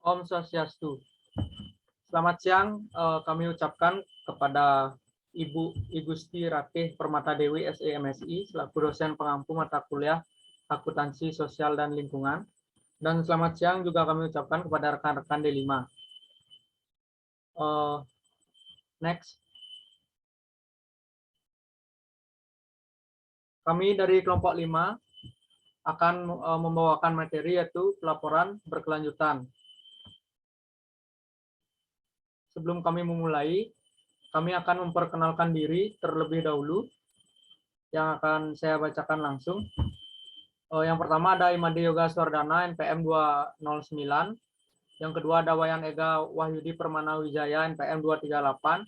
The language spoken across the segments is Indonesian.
Om Swastiastu. Selamat siang, kami ucapkan kepada Ibu Igusti Ratih Permata Dewi SEMSI selaku dosen pengampu mata kuliah Akuntansi Sosial dan Lingkungan. Dan selamat siang juga kami ucapkan kepada rekan-rekan D5. Next. Kami dari kelompok 5 akan membawakan materi yaitu pelaporan berkelanjutan. Sebelum kami memulai, kami akan memperkenalkan diri terlebih dahulu, yang akan saya bacakan langsung. Yang pertama ada Imade Yoga Swardana, NPM 209. Yang kedua ada Wayan Ega Wahyudi Permana Wijaya, NPM 238.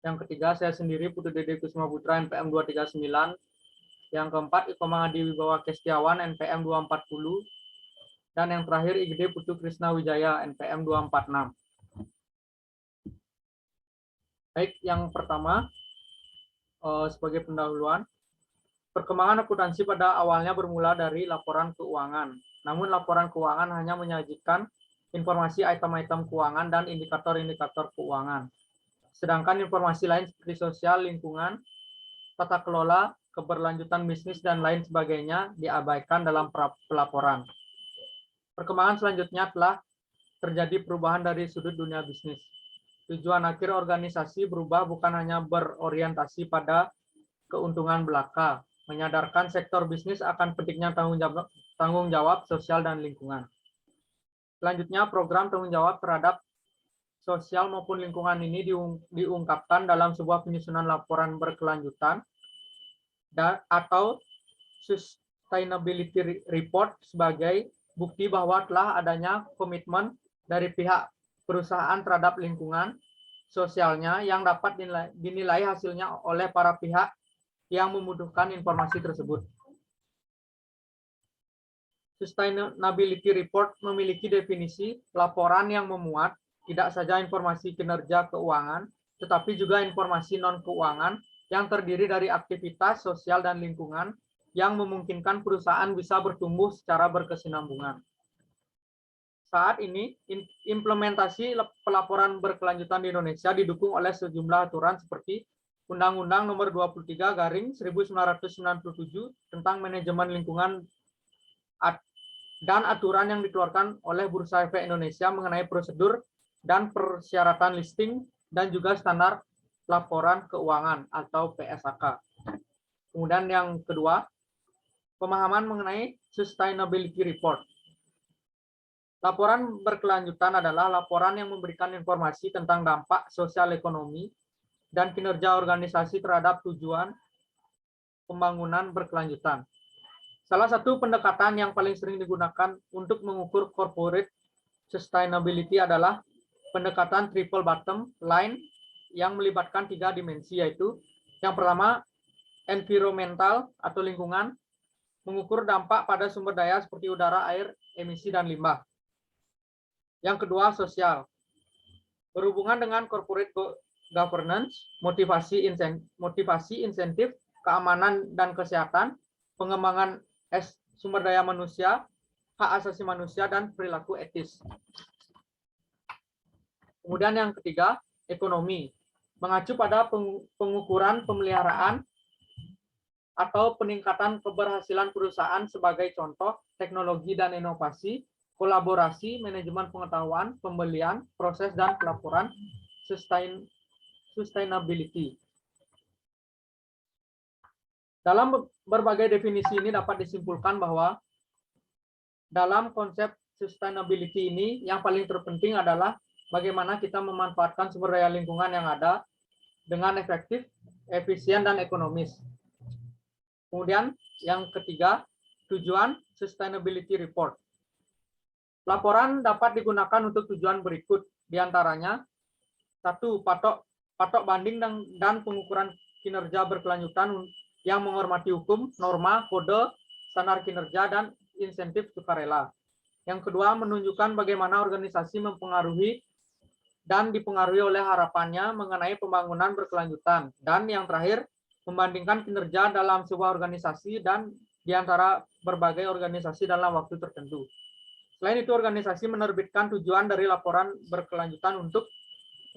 Yang ketiga saya sendiri Putu Dede Kusuma Putra, NPM 239. Yang keempat Iko Mangadi Wibawa Kestiawan, NPM 240. Dan yang terakhir IGD Putu Krishna Wijaya, NPM 246. Baik, yang pertama sebagai pendahuluan, perkembangan akuntansi pada awalnya bermula dari laporan keuangan. Namun laporan keuangan hanya menyajikan informasi item-item keuangan dan indikator-indikator keuangan. Sedangkan informasi lain seperti sosial, lingkungan, tata kelola, keberlanjutan bisnis, dan lain sebagainya diabaikan dalam pelaporan. Perkembangan selanjutnya telah terjadi perubahan dari sudut dunia bisnis. Tujuan akhir organisasi berubah bukan hanya berorientasi pada keuntungan belaka, menyadarkan sektor bisnis akan pentingnya tanggung jawab sosial dan lingkungan. Selanjutnya, program tanggung jawab terhadap sosial maupun lingkungan ini diungkapkan dalam sebuah penyusunan laporan berkelanjutan atau sustainability report sebagai bukti bahwa telah adanya komitmen dari pihak perusahaan terhadap lingkungan sosialnya yang dapat dinilai hasilnya oleh para pihak yang membutuhkan informasi tersebut. Sustainability report memiliki definisi laporan yang memuat tidak saja informasi kinerja keuangan, tetapi juga informasi non-keuangan yang terdiri dari aktivitas sosial dan lingkungan yang memungkinkan perusahaan bisa bertumbuh secara berkesinambungan. Saat ini, implementasi pelaporan berkelanjutan di Indonesia didukung oleh sejumlah aturan seperti Undang-Undang Nomor 23/1997 tentang Manajemen Lingkungan dan aturan yang dikeluarkan oleh Bursa Efek Indonesia mengenai prosedur dan persyaratan listing dan juga standar laporan keuangan atau PSAK. Kemudian yang kedua, pemahaman mengenai sustainability report. Laporan berkelanjutan adalah laporan yang memberikan informasi tentang dampak sosial ekonomi dan kinerja organisasi terhadap tujuan pembangunan berkelanjutan. Salah satu pendekatan yang paling sering digunakan untuk mengukur corporate sustainability adalah pendekatan triple bottom line yang melibatkan 3 dimensi, yaitu yang pertama environmental atau lingkungan, mengukur dampak pada sumber daya seperti udara, air, emisi, dan limbah. Yang kedua sosial, berhubungan dengan corporate governance, motivasi insentif, keamanan dan kesehatan, pengembangan sumber daya manusia, hak asasi manusia, dan perilaku etis. Kemudian yang ketiga, ekonomi, mengacu pada pengukuran pemeliharaan atau peningkatan keberhasilan perusahaan sebagai contoh teknologi dan inovasi, kolaborasi, manajemen pengetahuan, pembelian, proses, dan pelaporan sustainability. Dalam berbagai definisi ini dapat disimpulkan bahwa dalam konsep sustainability ini yang paling terpenting adalah bagaimana kita memanfaatkan sumber daya lingkungan yang ada dengan efektif, efisien, dan ekonomis. Kemudian yang ketiga, tujuan sustainability report. Laporan dapat digunakan untuk tujuan berikut, diantaranya 1. Patok banding dan pengukuran kinerja berkelanjutan yang menghormati hukum, norma, kode, standar kinerja, dan insentif sukarela. Yang kedua, menunjukkan bagaimana organisasi mempengaruhi dan dipengaruhi oleh harapannya mengenai pembangunan berkelanjutan. Dan yang terakhir, membandingkan kinerja dalam sebuah organisasi dan di antara berbagai organisasi dalam waktu tertentu. Selain itu, organisasi menerbitkan tujuan dari laporan berkelanjutan untuk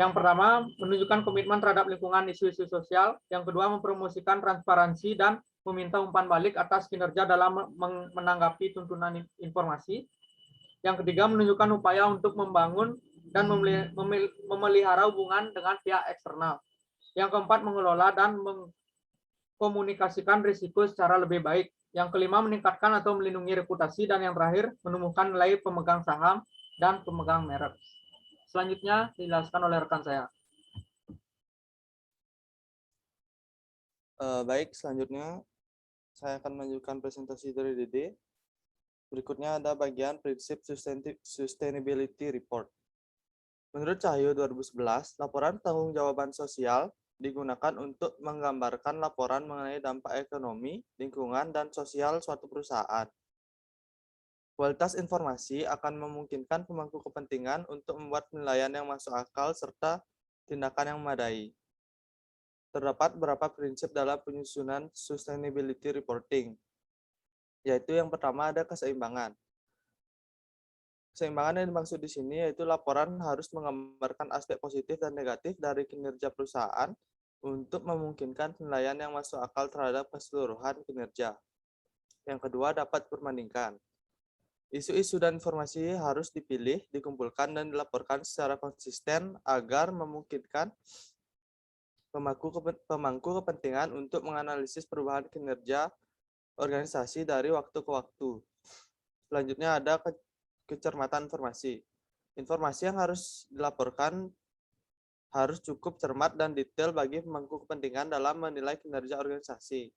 yang pertama, menunjukkan komitmen terhadap lingkungan isu-isu sosial. Yang kedua, mempromosikan transparansi dan meminta umpan balik atas kinerja dalam menanggapi tuntunan informasi. Yang ketiga, menunjukkan upaya untuk membangun dan memelihara hubungan dengan pihak eksternal. Yang keempat, mengelola dan mengkomunikasikan risiko secara lebih baik. Yang kelima, meningkatkan atau melindungi reputasi. Dan yang terakhir, menumbuhkan nilai pemegang saham dan pemegang merek. Selanjutnya dijelaskan oleh rekan saya. Baik, selanjutnya saya akan melanjutkan presentasi dari Dede. Berikutnya ada bagian prinsip sustainability report. Menurut Cahyo 2011, laporan pertanggungjawaban sosial digunakan untuk menggambarkan laporan mengenai dampak ekonomi, lingkungan, dan sosial suatu perusahaan. Kualitas informasi akan memungkinkan pemangku kepentingan untuk membuat penilaian yang masuk akal serta tindakan yang memadai. Terdapat beberapa prinsip dalam penyusunan sustainability reporting, yaitu yang pertama ada keseimbangan. Keseimbangan yang dimaksud di sini yaitu laporan harus menggambarkan aspek positif dan negatif dari kinerja perusahaan untuk memungkinkan penilaian yang masuk akal terhadap keseluruhan kinerja. Yang kedua, dapat diperbandingkan. Isu-isu dan informasi harus dipilih, dikumpulkan, dan dilaporkan secara konsisten agar memungkinkan pemangku kepentingan untuk menganalisis perubahan kinerja organisasi dari waktu ke waktu. Selanjutnya ada kecermatan informasi. Informasi yang harus dilaporkan harus cukup cermat dan detail bagi pemangku kepentingan dalam menilai kinerja organisasi.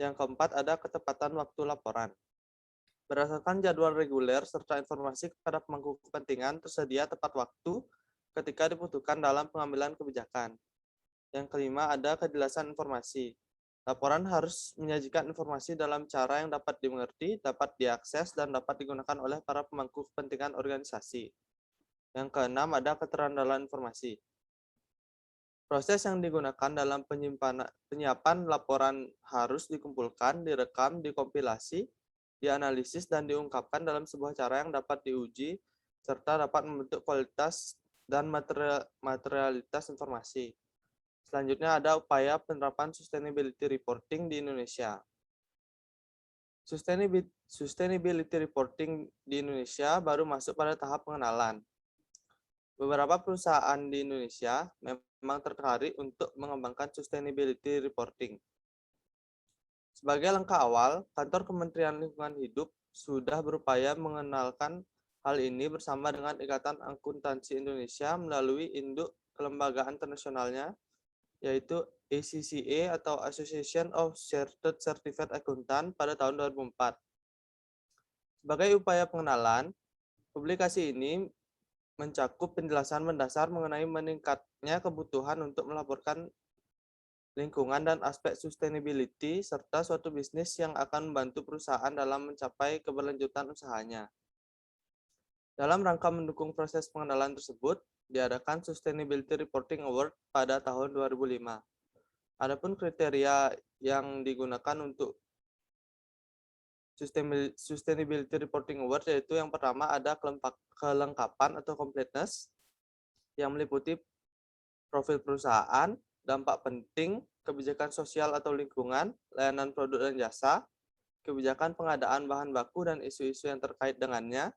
Yang keempat ada ketepatan waktu laporan. Berdasarkan jadwal reguler serta informasi kepada pemangku kepentingan tersedia tepat waktu ketika dibutuhkan dalam pengambilan kebijakan. Yang kelima ada kejelasan informasi. Laporan harus menyajikan informasi dalam cara yang dapat dimengerti, dapat diakses, dan dapat digunakan oleh para pemangku kepentingan organisasi. Yang keenam ada keterandalan informasi. Proses yang digunakan dalam penyiapan laporan harus dikumpulkan, direkam, dikompilasi, dianalisis, dan diungkapkan dalam sebuah cara yang dapat diuji, serta dapat membentuk kualitas dan materialitas informasi. Selanjutnya ada upaya penerapan sustainability reporting di Indonesia. Sustainability reporting di Indonesia baru masuk pada tahap pengenalan. Beberapa perusahaan di Indonesia memang tertarik untuk mengembangkan sustainability reporting. Sebagai langkah awal, kantor Kementerian Lingkungan Hidup sudah berupaya mengenalkan hal ini bersama dengan Ikatan Akuntansi Indonesia melalui induk kelembagaan internasionalnya, yaitu ACCA atau Association of Chartered Certified Accountant pada tahun 2004. Sebagai upaya pengenalan, publikasi ini mencakup penjelasan mendasar mengenai meningkatnya kebutuhan untuk melaporkan lingkungan dan aspek sustainability, serta suatu bisnis yang akan membantu perusahaan dalam mencapai keberlanjutan usahanya. Dalam rangka mendukung proses pengenalan tersebut, diadakan Sustainability Reporting Award pada tahun 2005. Adapun kriteria yang digunakan untuk Sustainability Reporting Award yaitu yang pertama ada kelengkapan atau completeness yang meliputi profil perusahaan, dampak penting, kebijakan sosial atau lingkungan, layanan produk dan jasa, kebijakan pengadaan bahan baku dan isu-isu yang terkait dengannya,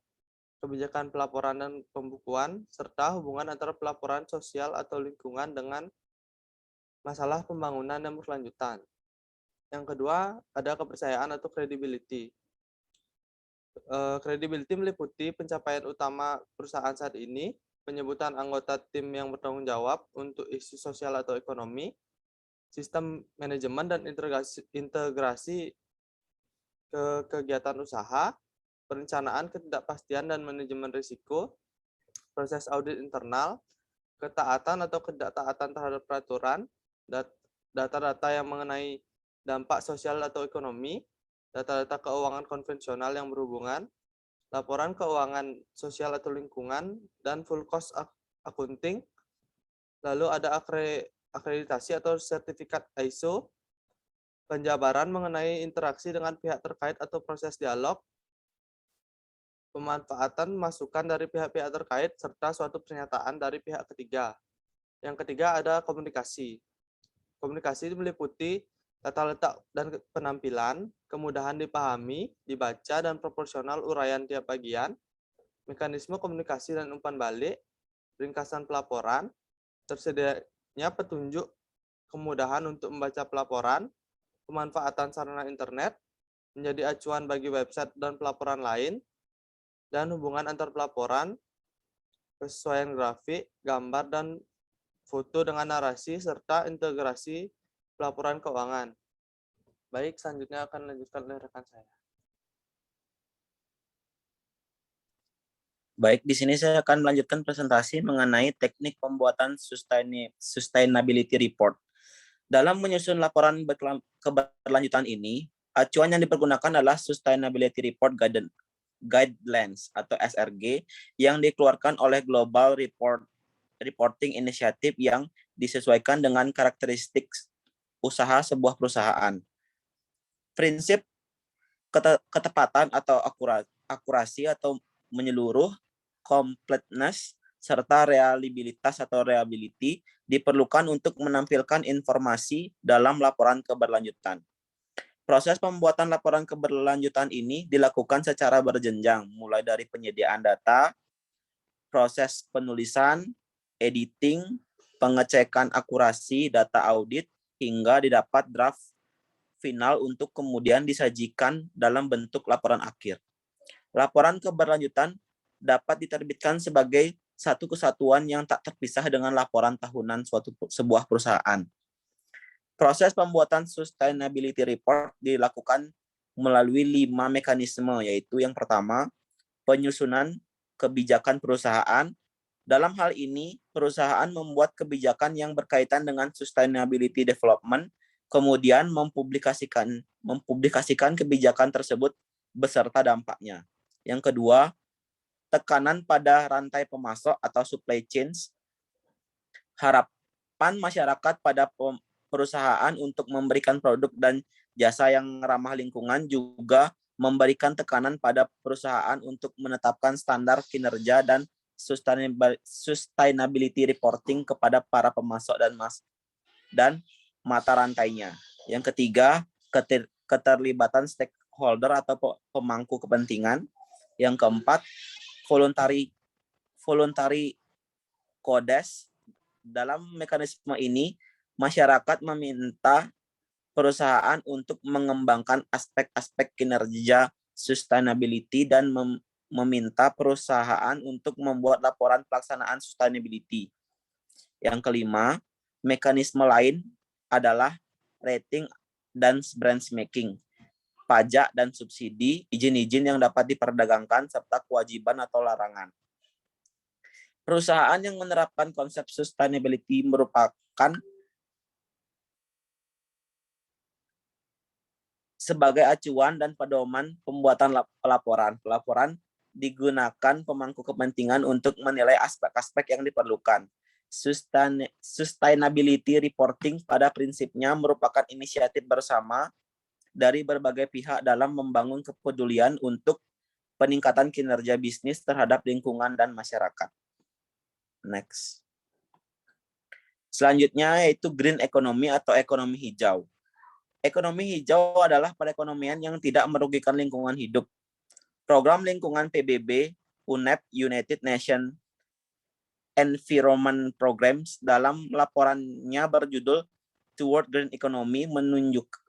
kebijakan pelaporan dan pembukuan, serta hubungan antara pelaporan sosial atau lingkungan dengan masalah pembangunan dan berkelanjutan. Yang kedua, ada kepercayaan atau credibility. Credibility meliputi pencapaian utama perusahaan saat ini, penyebutan anggota tim yang bertanggung jawab untuk isu sosial atau ekonomi, sistem manajemen dan integrasi ke kegiatan usaha, perencanaan ketidakpastian dan manajemen risiko, proses audit internal, ketaatan atau ketidaktaatan terhadap peraturan, data-data yang mengenai dampak sosial atau ekonomi, data-data keuangan konvensional yang berhubungan, laporan keuangan sosial atau lingkungan, dan full cost accounting. Lalu ada akreditasi atau sertifikat ISO, penjabaran mengenai interaksi dengan pihak terkait atau proses dialog, pemanfaatan masukan dari pihak-pihak terkait, serta suatu pernyataan dari pihak ketiga. Yang ketiga ada komunikasi. Komunikasi meliputi tata letak dan penampilan, kemudahan dipahami, dibaca, dan proporsional uraian tiap bagian, mekanisme komunikasi dan umpan balik, ringkasan pelaporan, tersedianya petunjuk kemudahan untuk membaca pelaporan, pemanfaatan sarana internet, menjadi acuan bagi website dan pelaporan lain, dan hubungan antar pelaporan, kesesuaian grafik, gambar, dan foto dengan narasi, serta integrasi pelaporan keuangan. Baik, selanjutnya akan lanjutkan oleh rekan saya. Baik, di sini saya akan melanjutkan presentasi mengenai teknik pembuatan sustainability report. Dalam menyusun laporan keberlanjutan ini, acuan yang dipergunakan adalah Sustainability Report Guidelines atau SRG yang dikeluarkan oleh Global Reporting Initiative yang disesuaikan dengan karakteristik usaha sebuah perusahaan. Prinsip ketepatan atau akurasi atau menyeluruh, completeness, serta reliabilitas atau reliability diperlukan untuk menampilkan informasi dalam laporan keberlanjutan. Proses pembuatan laporan keberlanjutan ini dilakukan secara berjenjang, mulai dari penyediaan data, proses penulisan, editing, pengecekan akurasi data audit, hingga didapat draft final untuk kemudian disajikan dalam bentuk laporan akhir. Laporan keberlanjutan dapat diterbitkan sebagai satu kesatuan yang tak terpisah dengan laporan tahunan sebuah perusahaan. Proses pembuatan sustainability report dilakukan melalui 5 mekanisme, yaitu yang pertama, penyusunan kebijakan perusahaan. Dalam hal ini, perusahaan membuat kebijakan yang berkaitan dengan sustainability development, kemudian mempublikasikan kebijakan tersebut beserta dampaknya. Yang kedua, tekanan pada rantai pemasok atau supply chains. Harapan masyarakat pada perusahaan untuk memberikan produk dan jasa yang ramah lingkungan juga memberikan tekanan pada perusahaan untuk menetapkan standar kinerja dan sustainability reporting kepada para pemasok dan mata rantainya. Yang ketiga, keterlibatan stakeholder atau pemangku kepentingan. Yang keempat, voluntary codes. Dalam mekanisme ini, masyarakat meminta perusahaan untuk mengembangkan aspek-aspek kinerja sustainability dan meminta perusahaan untuk membuat laporan pelaksanaan sustainability. Yang kelima, mekanisme lain adalah rating dan benchmarking, pajak dan subsidi, izin-izin yang dapat diperdagangkan, serta kewajiban atau larangan. Perusahaan yang menerapkan konsep sustainability merupakan sebagai acuan dan pedoman pembuatan laporan. Pelaporan digunakan pemangku kepentingan untuk menilai aspek-aspek yang diperlukan. Sustainability reporting pada prinsipnya merupakan inisiatif bersama dari berbagai pihak dalam membangun kepedulian untuk peningkatan kinerja bisnis terhadap lingkungan dan masyarakat. Next. Selanjutnya yaitu green economy atau ekonomi hijau. Ekonomi hijau adalah perekonomian yang tidak merugikan lingkungan hidup. Program lingkungan PBB, UNEP, United Nations Environment Programs, dalam laporannya berjudul Toward Green Economy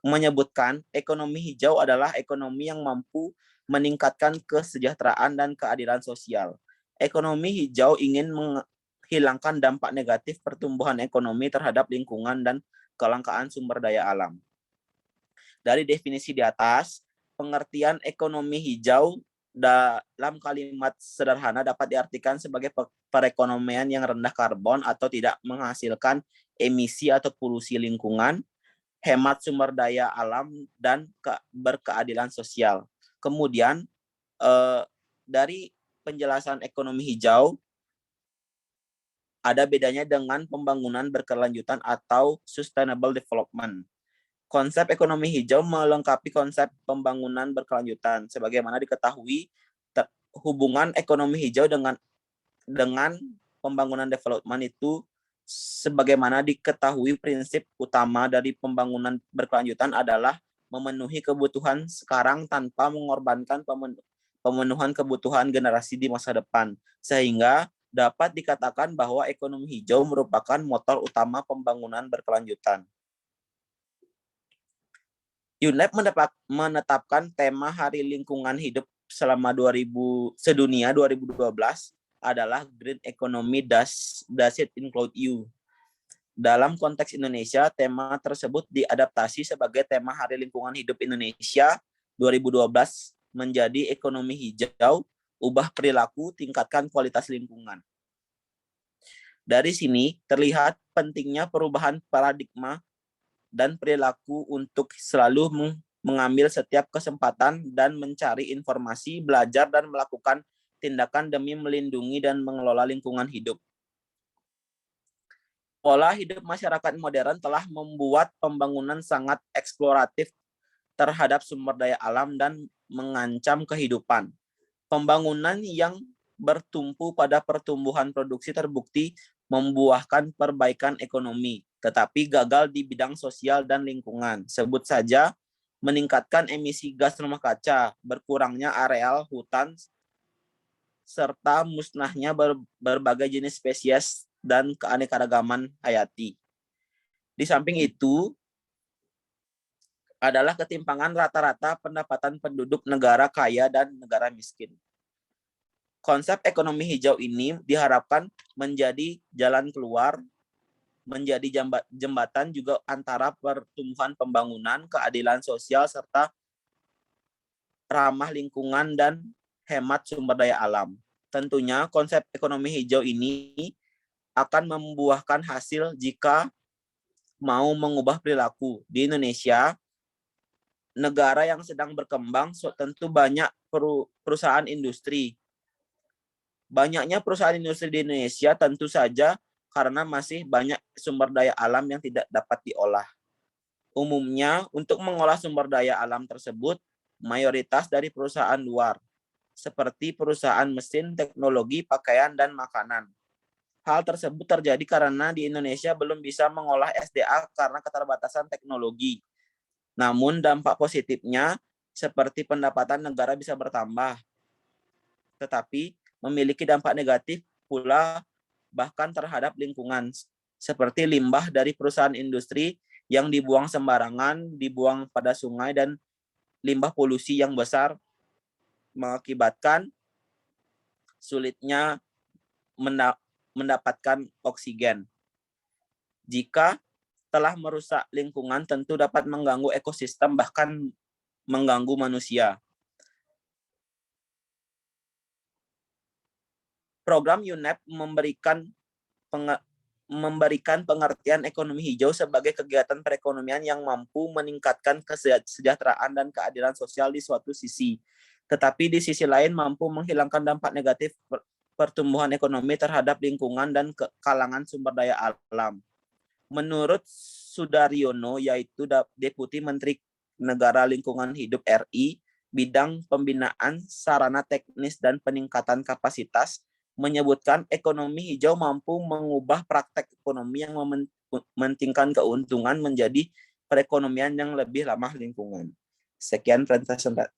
menyebutkan ekonomi hijau adalah ekonomi yang mampu meningkatkan kesejahteraan dan keadilan sosial. Ekonomi hijau ingin menghilangkan dampak negatif pertumbuhan ekonomi terhadap lingkungan dan kelangkaan sumber daya alam. Dari definisi di atas, pengertian ekonomi hijau dalam kalimat sederhana dapat diartikan sebagai perekonomian yang rendah karbon atau tidak menghasilkan emisi atau polusi lingkungan, hemat sumber daya alam, dan berkeadilan sosial. Kemudian dari penjelasan ekonomi hijau, ada bedanya dengan pembangunan berkelanjutan atau sustainable development. Konsep ekonomi hijau melengkapi konsep pembangunan berkelanjutan. Sebagaimana diketahui, hubungan ekonomi hijau dengan pembangunan development itu, sebagaimana diketahui, prinsip utama dari pembangunan berkelanjutan adalah memenuhi kebutuhan sekarang tanpa mengorbankan pemenuhan kebutuhan generasi di masa depan, sehingga dapat dikatakan bahwa ekonomi hijau merupakan motor utama pembangunan berkelanjutan. UNEP menetapkan tema Hari Lingkungan Hidup selama sedunia 2012 adalah Green Economy Does It Include You? Dalam konteks Indonesia, tema tersebut diadaptasi sebagai tema Hari Lingkungan Hidup Indonesia 2012 menjadi ekonomi hijau, ubah perilaku, tingkatkan kualitas lingkungan. Dari sini terlihat pentingnya perubahan paradigma dan perilaku untuk selalu mengambil setiap kesempatan dan mencari informasi, belajar, dan melakukan tindakan demi melindungi dan mengelola lingkungan hidup. Pola hidup masyarakat modern telah membuat pembangunan sangat eksploratif terhadap sumber daya alam dan mengancam kehidupan. Pembangunan yang bertumpu pada pertumbuhan produksi terbukti membuahkan perbaikan ekonomi, tetapi gagal di bidang sosial dan lingkungan. Sebut saja meningkatkan emisi gas rumah kaca, berkurangnya areal hutan, serta musnahnya berbagai jenis spesies dan keanekaragaman hayati. Di samping itu, adalah ketimpangan rata-rata pendapatan penduduk negara kaya dan negara miskin. Konsep ekonomi hijau ini diharapkan menjadi jalan keluar, menjadi jembatan juga antara pertumbuhan pembangunan, keadilan sosial, serta ramah lingkungan dan hemat sumber daya alam. Tentunya konsep ekonomi hijau ini akan membuahkan hasil jika mau mengubah perilaku. Di Indonesia, negara yang sedang berkembang, tentu banyak perusahaan industri. Banyaknya perusahaan industri di Indonesia tentu saja karena masih banyak sumber daya alam yang tidak dapat diolah. Umumnya, untuk mengolah sumber daya alam tersebut, mayoritas dari perusahaan luar, seperti perusahaan mesin, teknologi, pakaian, dan makanan. Hal tersebut terjadi karena di Indonesia belum bisa mengolah SDA karena keterbatasan teknologi. Namun dampak positifnya seperti pendapatan negara bisa bertambah. Tetapi memiliki dampak negatif pula bahkan terhadap lingkungan, seperti limbah dari perusahaan industri yang dibuang sembarangan, dibuang pada sungai, dan limbah polusi yang besar mengakibatkan sulitnya mendapatkan oksigen. Jika telah merusak lingkungan, tentu dapat mengganggu ekosistem, bahkan mengganggu manusia. Program UNEP memberikan pengertian ekonomi hijau sebagai kegiatan perekonomian yang mampu meningkatkan kesejahteraan dan keadilan sosial di suatu sisi, tetapi di sisi lain mampu menghilangkan dampak negatif pertumbuhan ekonomi terhadap lingkungan dan kalangan sumber daya alam. Menurut Sudaryono, yaitu Deputi Menteri Negara Lingkungan Hidup RI, bidang pembinaan sarana teknis dan peningkatan kapasitas, menyebutkan ekonomi hijau mampu mengubah praktek ekonomi yang mementingkan keuntungan menjadi perekonomian yang lebih ramah lingkungan. Sekian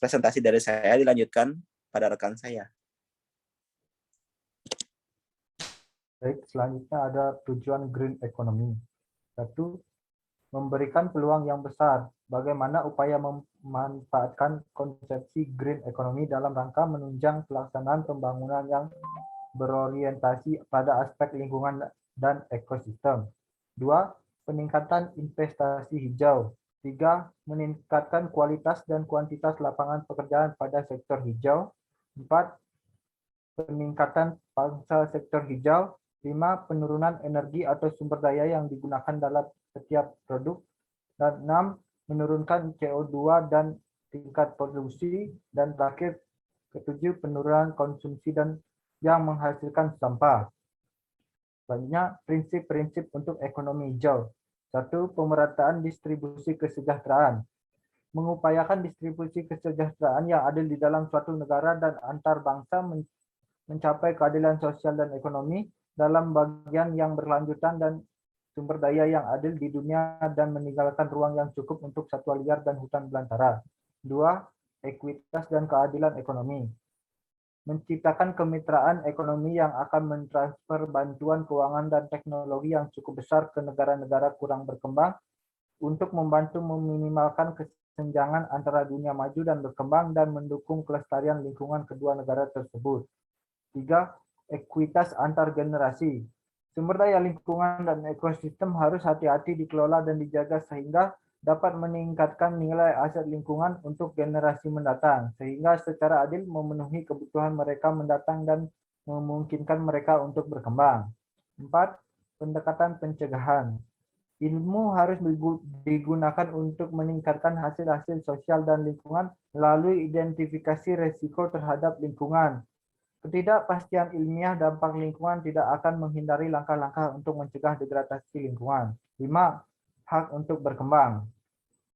presentasi dari saya, dilanjutkan pada rekan saya. Baik, selanjutnya ada tujuan green economy. 1. Memberikan peluang yang besar. Bagaimana upaya memanfaatkan konsepsi green economy dalam rangka menunjang pelaksanaan pembangunan yang berorientasi pada aspek lingkungan dan ekosistem. 2. Peningkatan investasi hijau. 3. Meningkatkan kualitas dan kuantitas lapangan pekerjaan pada sektor hijau. 4. Peningkatan pangsa sektor hijau. 5. Penurunan energi atau sumber daya yang digunakan dalam setiap produk. Dan 6. Menurunkan CO2 dan tingkat polusi. Dan terakhir, 7. Penurunan konsumsi dan yang menghasilkan sampah. Selanjutnya, prinsip-prinsip untuk ekonomi hijau. 1. Pemerataan distribusi kesejahteraan. mengupayakan distribusi kesejahteraan yang adil di dalam suatu negara dan antar bangsa mencapai keadilan sosial dan ekonomi dalam bagian yang berkelanjutan dan sumber daya yang adil di dunia dan meninggalkan ruang yang cukup untuk satwa liar dan hutan belantara. 2. Ekuitas dan keadilan ekonomi. Menciptakan kemitraan ekonomi yang akan mentransfer bantuan keuangan dan teknologi yang cukup besar ke negara-negara kurang berkembang untuk membantu meminimalkan kesenjangan antara dunia maju dan berkembang dan mendukung kelestarian lingkungan kedua negara tersebut. 3. Ekuitas antar generasi. Sumber daya lingkungan dan ekosistem harus hati-hati dikelola dan dijaga sehingga dapat meningkatkan nilai aset lingkungan untuk generasi mendatang, sehingga secara adil memenuhi kebutuhan mereka mendatang dan memungkinkan mereka untuk berkembang. 4. Pendekatan pencegahan. Ilmu harus digunakan untuk meningkatkan hasil-hasil sosial dan lingkungan melalui identifikasi risiko terhadap lingkungan. Ketidakpastian ilmiah dampak lingkungan tidak akan menghindari langkah-langkah untuk mencegah degradasi lingkungan. 5. Hak untuk berkembang.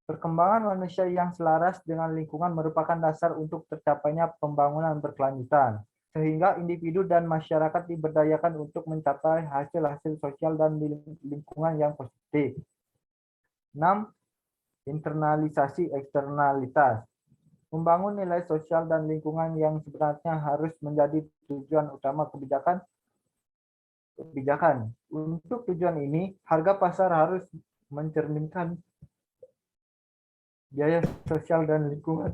Perkembangan manusia yang selaras dengan lingkungan merupakan dasar untuk tercapainya pembangunan berkelanjutan, sehingga individu dan masyarakat diberdayakan untuk mencapai hasil-hasil sosial dan lingkungan yang positif. 6. Internalisasi eksternalitas. Membangun nilai sosial dan lingkungan yang sebenarnya harus menjadi tujuan utama kebijakan. Untuk tujuan ini, harga pasar harus mencerminkan biaya sosial dan lingkungan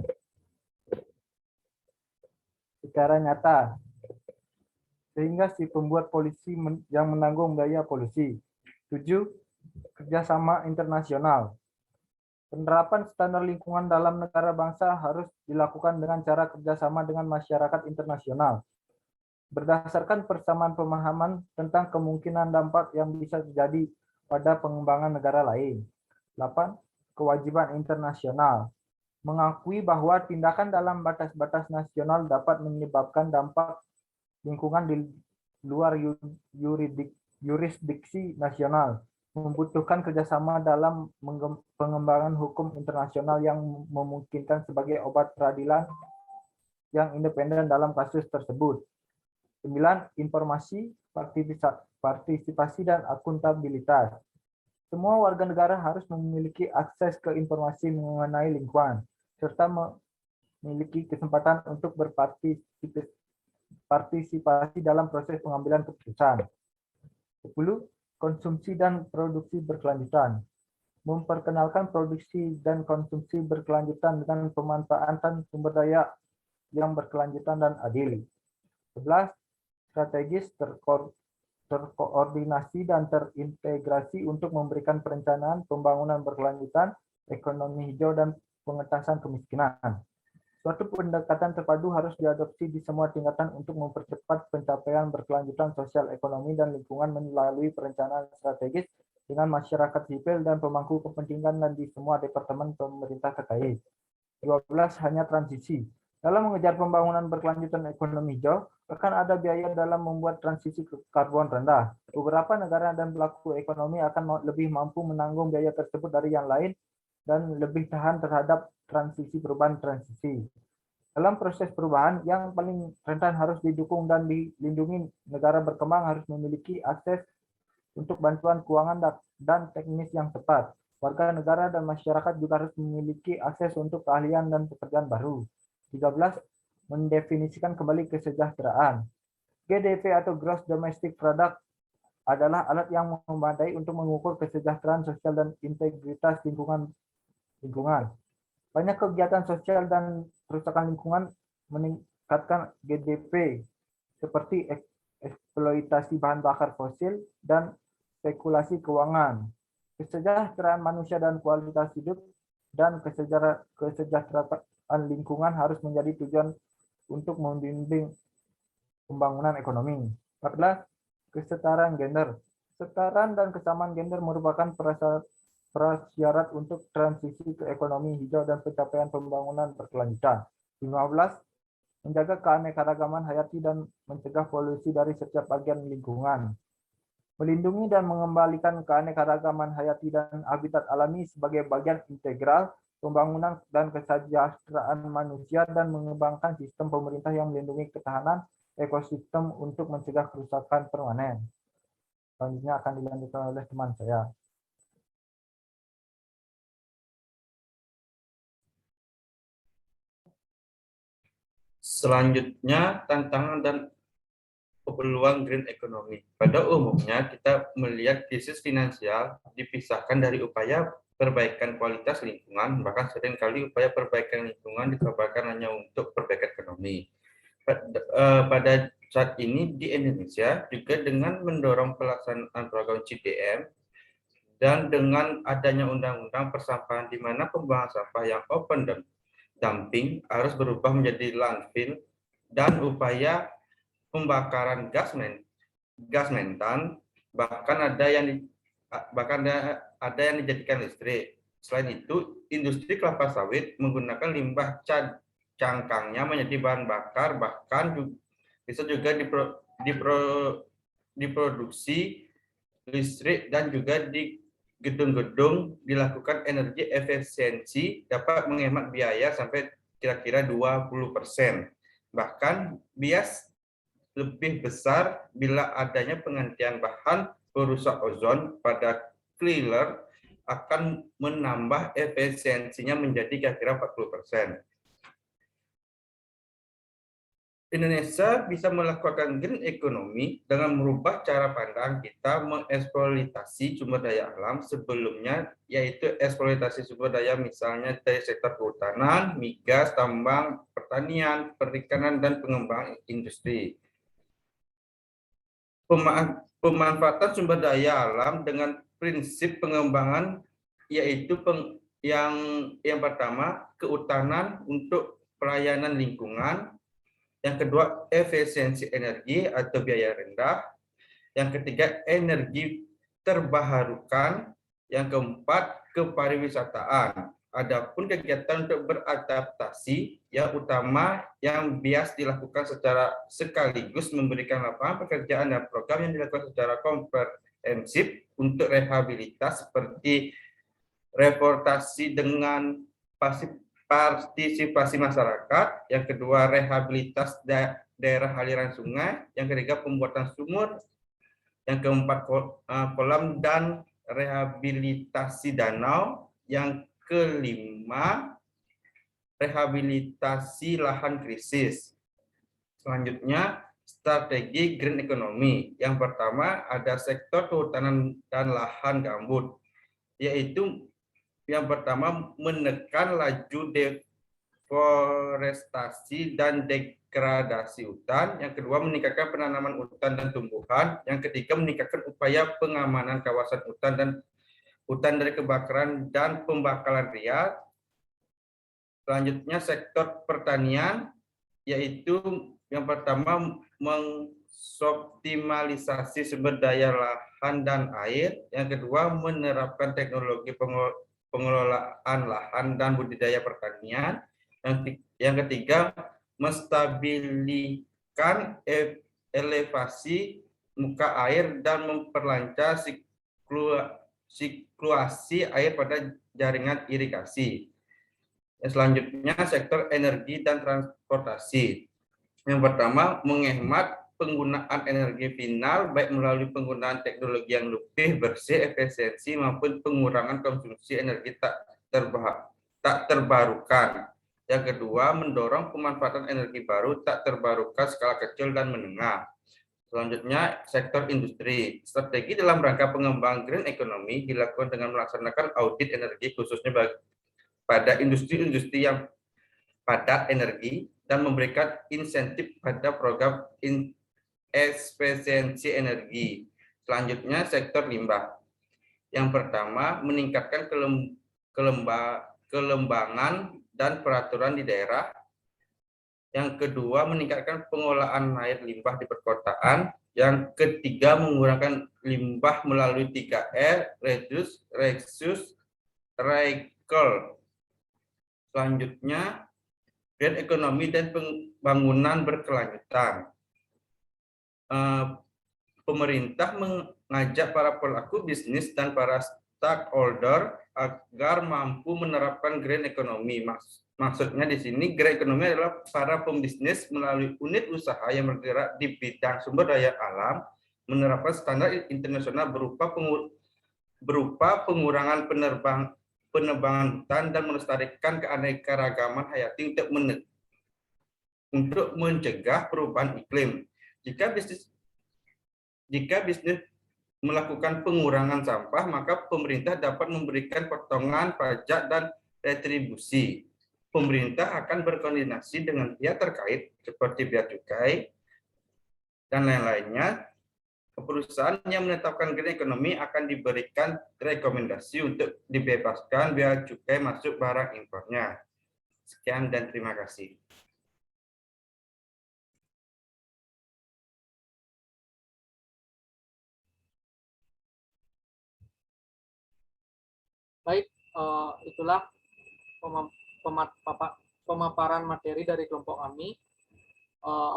secara nyata, sehingga si pembuat polisi yang menanggung biaya polusi. 7. Kerjasama internasional. Penerapan standar lingkungan dalam negara bangsa harus dilakukan dengan cara kerjasama dengan masyarakat internasional, berdasarkan persamaan pemahaman tentang kemungkinan dampak yang bisa terjadi pada pengembangan negara lain. 8. Kewajiban internasional. Mengakui bahwa tindakan dalam batas-batas nasional dapat menyebabkan dampak lingkungan di luar yurisdiksi nasional, membutuhkan kerjasama dalam pengembangan hukum internasional yang memungkinkan sebagai obat peradilan yang independen dalam kasus tersebut. 9. Informasi, partisipasi, dan akuntabilitas. Semua warga negara harus memiliki akses ke informasi mengenai lingkungan, serta memiliki kesempatan untuk berpartisipasi dalam proses pengambilan keputusan. 10. Konsumsi dan produksi berkelanjutan. Memperkenalkan produksi dan konsumsi berkelanjutan dengan pemanfaatan sumber daya yang berkelanjutan dan adil. 11. Strategis terkoordinasi dan terintegrasi untuk memberikan perencanaan pembangunan berkelanjutan, ekonomi hijau, dan pengentasan kemiskinan. Suatu pendekatan terpadu harus diadopsi di semua tingkatan untuk mempercepat pencapaian berkelanjutan sosial, ekonomi, dan lingkungan melalui perencanaan strategis dengan masyarakat sipil dan pemangku kepentingan dan di semua departemen pemerintah terkait. 12. Hanya transisi. Dalam mengejar pembangunan berkelanjutan ekonomi hijau, akan ada biaya dalam membuat transisi ke karbon rendah. Beberapa negara dan pelaku ekonomi akan lebih mampu menanggung biaya tersebut dari yang lain dan lebih tahan terhadap perubahan transisi. Dalam proses perubahan, yang paling rentan harus didukung dan dilindungi. Negara berkembang harus memiliki akses untuk bantuan keuangan dan teknis yang tepat. Warga negara dan masyarakat juga harus memiliki akses untuk keahlian dan pekerjaan baru. 13. Mendefinisikan kembali kesejahteraan. GDP atau Gross Domestic Product adalah alat yang memadai untuk mengukur kesejahteraan sosial dan integritas lingkungan. Banyak kegiatan sosial dan kerusakan lingkungan meningkatkan GDP, seperti eksploitasi bahan bakar fosil dan spekulasi keuangan. Kesejahteraan manusia dan kualitas hidup dan kesejahteraan lingkungan harus menjadi tujuan untuk membimbing pembangunan ekonomi. 14. Kesetaraan gender. Kesetaraan dan kesamaan gender merupakan prasyarat untuk transisi ke ekonomi hijau dan pencapaian pembangunan berkelanjutan. 15. Menjaga keanekaragaman hayati dan mencegah polusi dari setiap bagian lingkungan. Melindungi dan mengembalikan keanekaragaman hayati dan habitat alami sebagai bagian integral pembangunan dan kesejahteraan manusia, dan mengembangkan sistem pemerintah yang melindungi ketahanan ekosistem untuk mencegah kerusakan permanen. Selanjutnya akan dilanjutkan oleh teman saya. Selanjutnya, tantangan dan peluang green economy. Pada umumnya, kita melihat krisis finansial dipisahkan dari upaya perbaikan kualitas lingkungan, bahkan seringkali upaya perbaikan lingkungan dikabarkan hanya untuk perbaikan ekonomi. Pada saat ini di Indonesia, juga dengan mendorong pelaksanaan program CDM, dan dengan adanya undang-undang persampahan di mana pembuangan sampah yang open dan dumping harus berubah menjadi landfill, dan upaya pembakaran gas metan, bahkan ada yang dijadikan listrik. Selain itu, industri kelapa sawit menggunakan limbah cangkangnya menjadi bahan bakar, bahkan bisa juga diproduksi listrik, dan juga di gedung-gedung dilakukan energi efisiensi dapat menghemat biaya sampai kira-kira 20%. Bahkan bias lebih besar bila adanya penggantian bahan perusak ozon pada cleaner akan menambah efisiensinya menjadi kira-kira 40%. Indonesia bisa melakukan green economy dengan merubah cara pandang kita mengeksploitasi sumber daya alam sebelumnya, yaitu eksploitasi sumber daya misalnya dari sektor kehutanan, migas, tambang, pertanian, perikanan, dan pengembangan industri. Pemanfaatan sumber daya alam dengan prinsip pengembangan yaitu yang pertama kehutanan untuk pelayanan lingkungan, yang kedua efisiensi energi atau biaya rendah, yang ketiga energi terbarukan, yang keempat kepariwisataan. Adapun kegiatan untuk beradaptasi yang utama yang biasa dilakukan secara sekaligus memberikan lapangan pekerjaan dan program yang dilakukan secara komprehensif untuk rehabilitas seperti reforestasi dengan partisipasi masyarakat, yang kedua rehabilitas daerah aliran sungai, yang ketiga pembuatan sumur, yang keempat kolam dan rehabilitasi danau, yang kelima rehabilitasi lahan krisis. Selanjutnya strategi green economy. Yang pertama ada sektor kehutanan dan lahan gambut, yaitu yang pertama menekan laju deforestasi dan degradasi hutan, yang kedua meningkatkan penanaman hutan dan tumbuhan, yang ketiga meningkatkan upaya pengamanan kawasan hutan dari kebakaran dan pembakaran liar. Selanjutnya sektor pertanian, yaitu yang pertama mengoptimalisasi sumber daya lahan dan air, yang kedua menerapkan teknologi pengelolaan lahan dan budidaya pertanian, yang ketiga menstabilkan elevasi muka air dan memperlancar sirkulasi air pada jaringan irigasi. Selanjutnya sektor energi dan transportasi. Yang pertama menghemat penggunaan energi final baik melalui penggunaan teknologi yang lebih bersih, efisiensi maupun pengurangan konsumsi energi tak terbarukan. Yang kedua, mendorong pemanfaatan energi baru tak terbarukan skala kecil dan menengah. Selanjutnya, sektor industri. Strategi dalam rangka pengembangan green economy dilakukan dengan melaksanakan audit energi khususnya pada industri-industri yang padat energi dan memberikan insentif pada program efisiensi energi. Selanjutnya sektor limbah. Yang pertama meningkatkan kelembangan dan peraturan di daerah. Yang kedua meningkatkan pengolahan air limbah di perkotaan. Yang ketiga menggunakan limbah melalui 3R, reduce, reuse, recycle. Selanjutnya green economy dan pembangunan berkelanjutan. Pemerintah mengajak para pelaku bisnis dan para stakeholder agar mampu menerapkan green economy. Maksudnya di sini green economy adalah para pembisnis melalui unit usaha yang bergerak di bidang sumber daya alam menerapkan standar internasional berupa pengurangan penebangan hutan dan melestarikan keanekaragaman hayati untuk mencegah perubahan iklim. Jika bisnis melakukan pengurangan sampah, maka pemerintah dapat memberikan potongan pajak dan retribusi. Pemerintah akan berkoordinasi dengan pihak terkait seperti bea cukai dan lain-lainnya. Perusahaan yang menetapkan green economy akan diberikan rekomendasi untuk dibebaskan bea cukai masuk barang impornya. Sekian dan terima kasih. Baik, itulah pemaparan materi dari kelompok kami.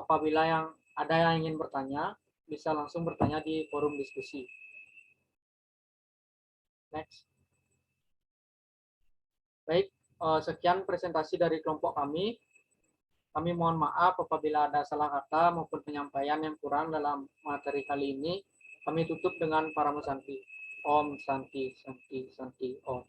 Apabila ada yang ingin bertanya, bisa langsung bertanya di forum diskusi. Next. Baik, sekian presentasi dari kelompok kami. Kami mohon maaf apabila ada salah kata maupun penyampaian yang kurang dalam materi kali ini. Kami tutup dengan Paramo Santi. Om Santi Santi Santi Om.